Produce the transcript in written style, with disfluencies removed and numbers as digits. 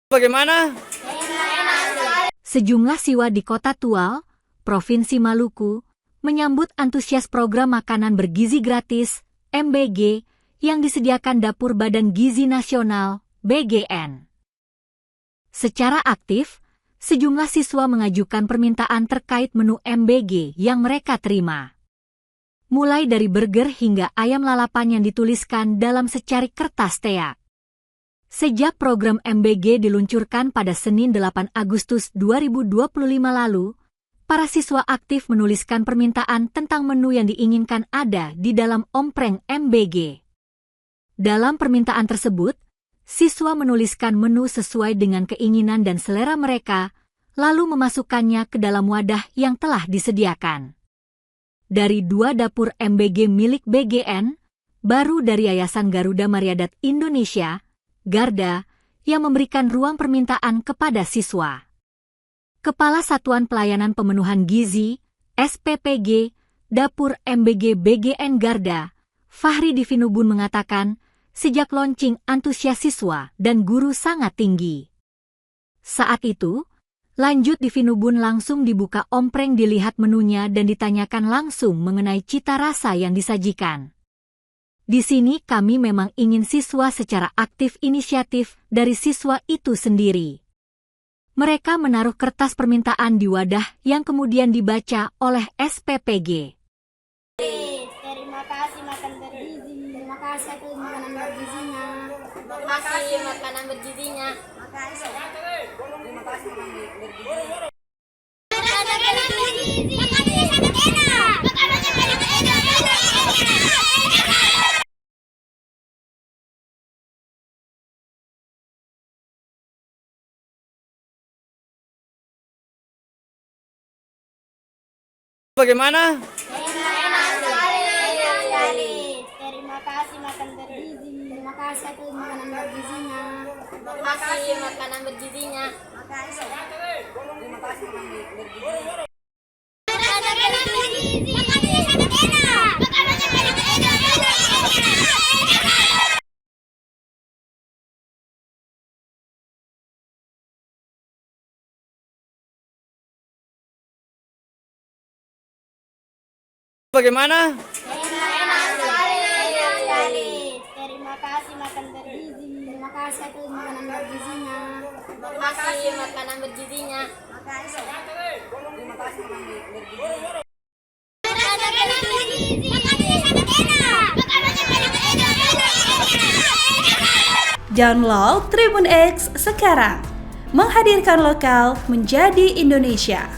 Bagaimana? Sejumlah siswa di Kota Tual, Provinsi Maluku, menyambut antusias program makanan bergizi gratis, MBG, yang disediakan Dapur Badan Gizi Nasional, BGN. Secara aktif, sejumlah siswa mengajukan permintaan terkait menu MBG yang mereka terima. Mulai dari burger hingga ayam lalapan yang dituliskan dalam secarik kertas teak. Sejak program MBG diluncurkan pada Senin 8 Agustus 2025 lalu, para siswa aktif menuliskan permintaan tentang menu yang diinginkan ada di dalam ompreng MBG. Dalam permintaan tersebut, siswa menuliskan menu sesuai dengan keinginan dan selera mereka, lalu memasukkannya ke dalam wadah yang telah disediakan. Dari 2 dapur MBG milik BGN, baru dari Yayasan Garuda Maryadat Indonesia, Garda, yang memberikan ruang permintaan kepada siswa. Kepala Satuan Pelayanan Pemenuhan Gizi, SPPG, Dapur MBG BGN Garda, Fahri Divinubun mengatakan, sejak launching antusias siswa dan guru sangat tinggi. Saat itu, lanjut Divinubun langsung dibuka ompreng dilihat menunya dan ditanyakan langsung mengenai cita rasa yang disajikan. Di sini kami memang ingin siswa secara aktif inisiatif dari siswa itu sendiri. Mereka menaruh kertas permintaan di wadah yang kemudian dibaca oleh SPPG. Terima kasih makan bergizi. Terima kasih atas makanan bergizinya. Terima kasih makanan bergizinya. Terima kasih makanan bergizinya. Bagaimana? Enak sekali. Terima kasih makan bergizi. Terima kasih atas makanan bergizinya. Terima kasih makanan bergizinya. Terima kasih makanan bergizinya. Bagaimana? Enak sekali. Terima kasih makan bergizi. Terima kasih atas makanan bergizinya. Terima kasih makanan bergizinya. Terima kasih makanan bergizinya. Download Tribun X sekarang, menghadirkan lokal menjadi Indonesia.